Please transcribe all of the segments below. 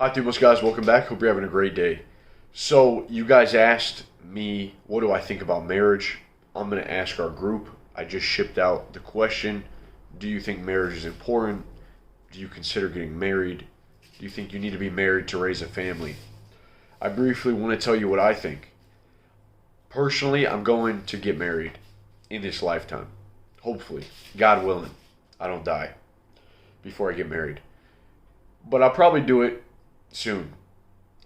Hi, Thumos guys. Welcome back. Hope you're having a great day. So, you guys asked me, what do I think about marriage? I'm going to ask our group. I just shipped out the question. Do you think marriage is important? Do you consider getting married? Do you think you need to be married to raise a family? I briefly want to tell you what I think. Personally, I'm going to get married in this lifetime. Hopefully. God willing. I don't die before I get married. But I'll probably do it soon.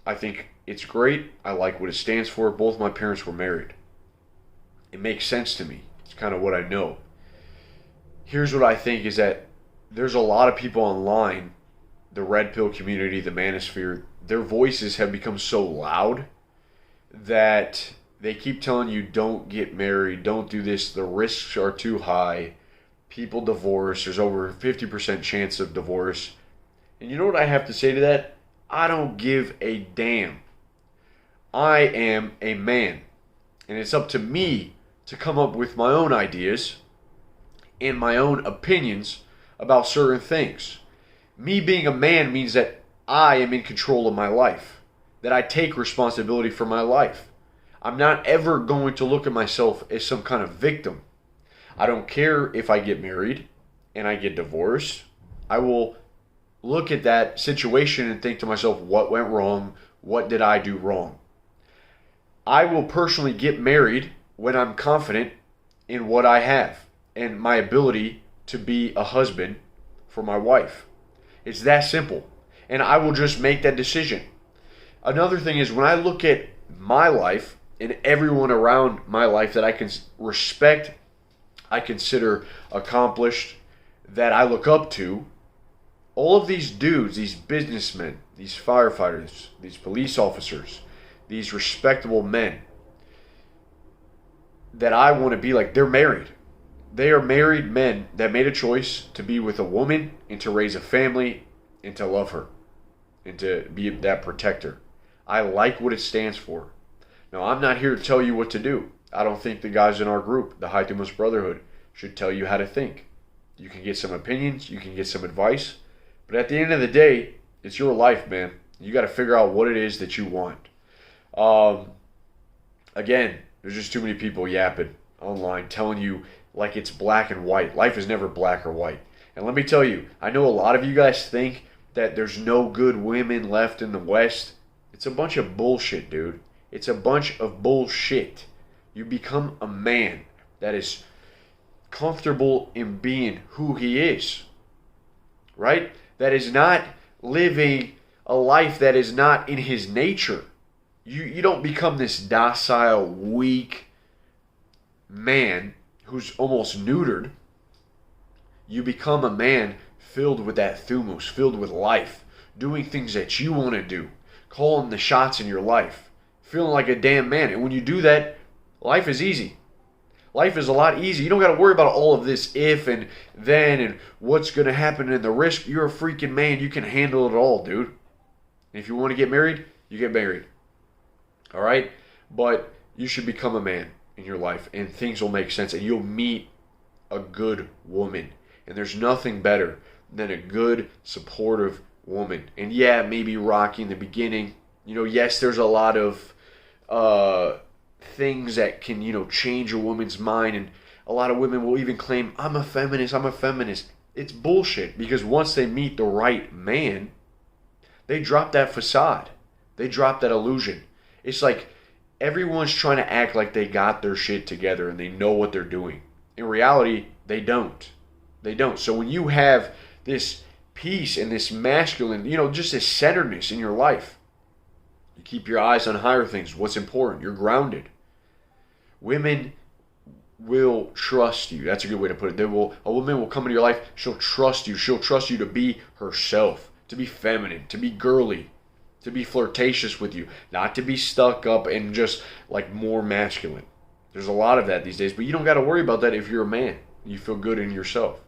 I think it's great. I like what it stands for. Both my parents were married. It makes sense to me. It's kind of what I know. Here's what I think is that there's a lot of people online, the red pill community, the manosphere, their voices have become so loud that they keep telling you don't get married, don't do this, the risks are too high, people divorce, there's over a 50% chance of divorce. And you know what I have to say to that? I don't give a damn. I am a man. And it's up to me to come up with my own ideas and my own opinions about certain things. Me being a man means that I am in control of my life, that I take responsibility for my life. I'm not ever going to look at myself as some kind of victim. I don't care if I get married and I get divorced. I will look at that situation and think to myself, what went wrong? What did I do wrong? I will personally get married when I'm confident in what I have and my ability to be a husband for my wife. It's that simple. And I will just make that decision. Another thing is when I look at my life and everyone around my life that I can respect, I consider accomplished, that I look up to, all of these dudes, these businessmen, these firefighters, these police officers, these respectable men that I want to be like, they're married. They are married men that made a choice to be with a woman and to raise a family and to love her and to be that protector. I like what it stands for. Now, I'm not here to tell you what to do. I don't think the guys in our group, the High Dumas Brotherhood, should tell you how to think. You can get some opinions, you can get some advice, but at the end of the day, it's your life, man. You got to figure out what it is that you want. Again, there's just too many people yapping online telling you like it's black and white. Life is never black or white. And let me tell you, I know a lot of you guys think that there's no good women left in the West. It's a bunch of bullshit, dude. It's a bunch of bullshit. You become a man that is comfortable in being who he is, right? That is not living a life that is not in his nature. You don't become this docile, weak man who's almost neutered. You become a man filled with that thumos, filled with life, doing things that you want to do, calling the shots in your life, feeling like a damn man. And when you do that, life is easy. Life is a lot easier. You don't got to worry about all of this if and then and what's going to happen and the risk. You're a freaking man. You can handle it all, dude. And if you want to get married, you get married. All right? But you should become a man in your life and things will make sense and you'll meet a good woman. And there's nothing better than a good, supportive woman. And yeah, maybe rocky in the beginning. You know, yes, there's a lot of things that can, change a woman's mind. And a lot of women will even claim, I'm a feminist. It's bullshit because once they meet the right man, they drop that facade. They drop that illusion. It's like everyone's trying to act like they got their shit together and they know what they're doing. In reality, they don't. They don't. So when you have this peace and this masculine, just this centeredness in your life, you keep your eyes on higher things. What's important? You're grounded. Women will trust you. That's a good way to put it. A woman will come into your life. She'll trust you. She'll trust you to be herself, to be feminine, to be girly, to be flirtatious with you, not to be stuck up and just like more masculine. There's a lot of that these days, but you don't got to worry about that if you're a man. You feel good in yourself.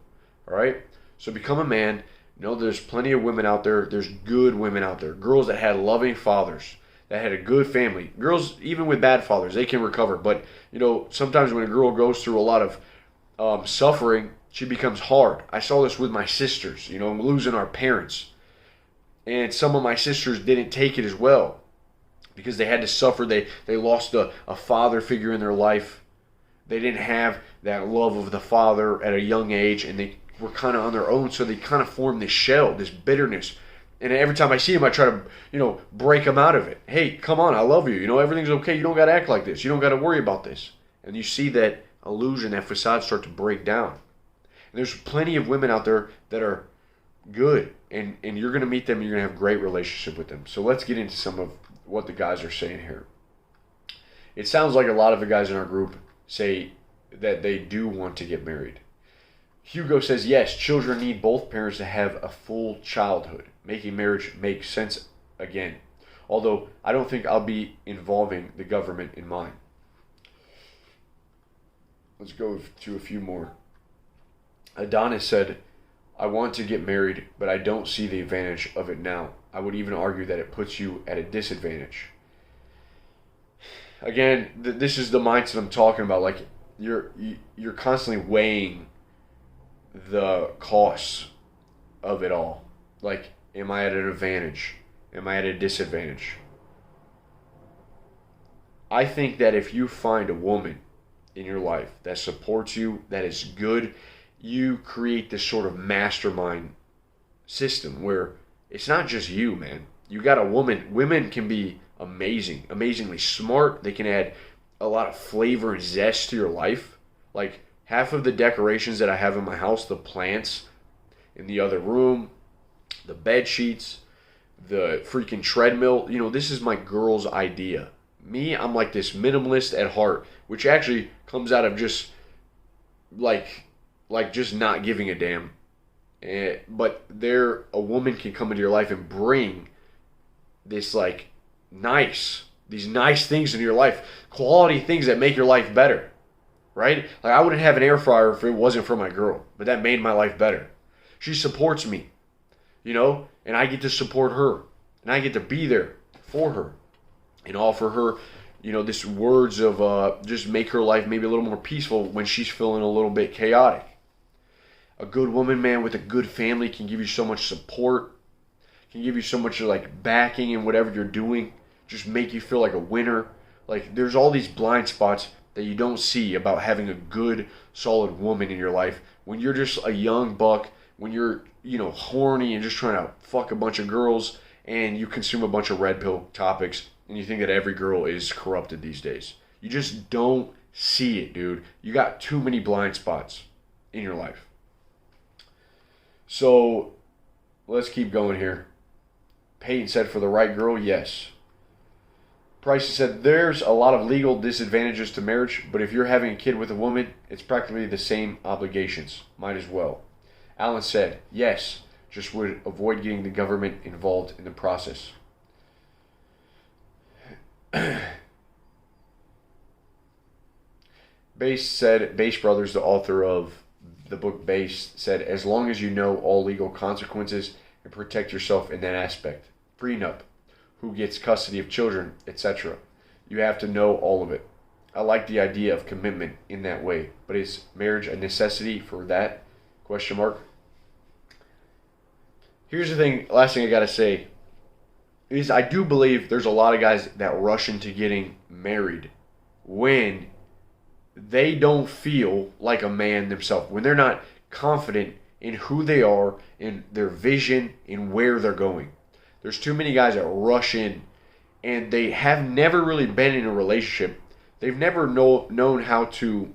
All right? So become a man. There's plenty of women out there. There's good women out there. Girls that had loving fathers, that had a good family. Girls, even with bad fathers, they can recover. But, sometimes when a girl goes through a lot of suffering, she becomes hard. I saw this with my sisters, losing our parents. And some of my sisters didn't take it as well because they had to suffer. They lost a father figure in their life. They didn't have that love of the father at a young age, and they were kind of on their own, so they kind of formed this shell, this bitterness. And every time I see them, I try to, break them out of it. Hey, come on, I love you. Everything's okay. You don't got to act like this. You don't got to worry about this. And you see that illusion, that facade start to break down. And there's plenty of women out there that are good, and you're going to meet them, and you're going to have a great relationship with them. So let's get into some of what the guys are saying here. It sounds like a lot of the guys in our group say that they do want to get married. Hugo says, yes, children need both parents to have a full childhood. Making marriage make sense again. Although, I don't think I'll be involving the government in mine. Let's go to a few more. Adonis said, I want to get married, but I don't see the advantage of it now. I would even argue that it puts you at a disadvantage. Again, this is the mindset I'm talking about. Like, you're constantly weighing the costs of it all. Like, am I at an advantage? Am I at a disadvantage? I think that if you find a woman in your life that supports you, that is good, you create this sort of mastermind system where it's not just you, man. You got a woman. Women can be amazing, amazingly smart. They can add a lot of flavor and zest to your life. Like, half of the decorations that I have in my house, the plants in the other room, the bed sheets, the freaking treadmill, this is my girl's idea. Me, I'm like this minimalist at heart, which actually comes out of just like just not giving a damn. But a woman can come into your life and bring this these nice things into your life, quality things that make your life better, right? Like, I wouldn't have an air fryer if it wasn't for my girl, but that made my life better. She supports me, and I get to support her, and I get to be there for her and offer her, this words of just make her life maybe a little more peaceful when she's feeling a little bit chaotic. A good woman, man, with a good family can give you so much support, can give you so much backing in whatever you're doing, just make you feel like a winner. Like, there's all these blind spots that you don't see about having a good, solid woman in your life. When you're just a young buck, when you're, horny and just trying to fuck a bunch of girls, and you consume a bunch of red pill topics, and you think that every girl is corrupted these days. You just don't see it, dude. You got too many blind spots in your life. So, let's keep going here. Peyton said, for the right girl, yes. Price said, there's a lot of legal disadvantages to marriage, but if you're having a kid with a woman, it's practically the same obligations. Might as well. Alan said, yes, just would avoid getting the government involved in the process. Bass Brothers, the author of the book Bass, said, as long as you know all legal consequences and protect yourself in that aspect. Prenup, who gets custody of children, etc. You have to know all of it. I like the idea of commitment in that way, but is marriage a necessity for that? Question mark. Here's the thing, last thing I gotta say, is I do believe there's a lot of guys that rush into getting married when they don't feel like a man themselves, when they're not confident in who they are, in their vision, in where they're going. There's too many guys that rush in and they have never really been in a relationship. They've never known how to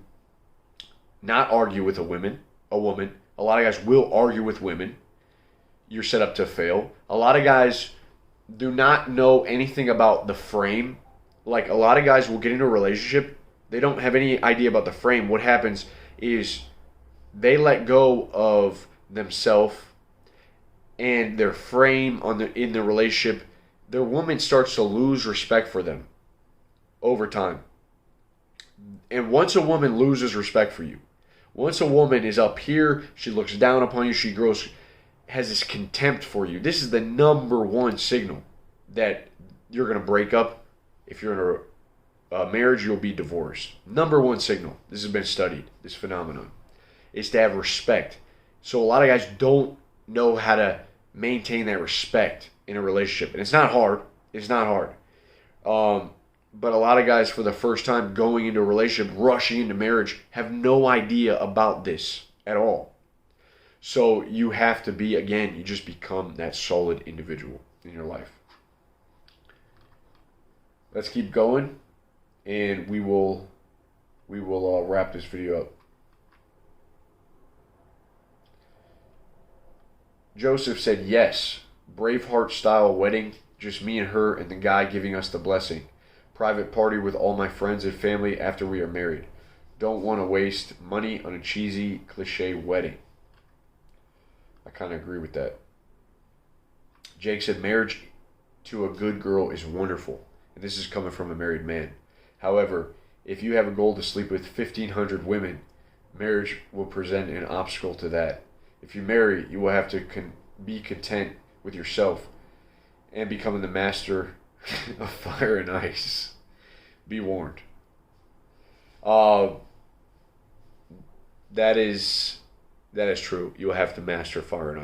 not argue with a woman. A lot of guys will argue with women. You're set up to fail. A lot of guys do not know anything about the frame. Like, a lot of guys will get into a relationship. They don't have any idea about the frame. What happens is they let go of themselves and their frame in the relationship. Their woman starts to lose respect for them over time. And once a woman loses respect for you, once a woman is up here, she looks down upon you, has this contempt for you. This is the number one signal that you're going to break up. If you're in a marriage, you'll be divorced. Number one signal. This has been studied, this phenomenon, is to have respect. So a lot of guys don't know how to maintain that respect in a relationship. And it's not hard. It's not hard. But a lot of guys, for the first time going into a relationship, rushing into marriage, have no idea about this at all. So you have to be, again, you just become that solid individual in your life. Let's keep going, and we will wrap this video up. Joseph said, yes, Braveheart style wedding, just me and her and the guy giving us the blessing. Private party with all my friends and family after we are married. Don't want to waste money on a cheesy, cliche wedding. I kind of agree with that. Jake said, marriage to a good girl is wonderful. And this is coming from a married man. However, if you have a goal to sleep with 1,500 women, marriage will present an obstacle to that. If you marry, you will have to be content with yourself and becoming the master of fire and ice. Be warned. That is true. You will have to master fire and ice.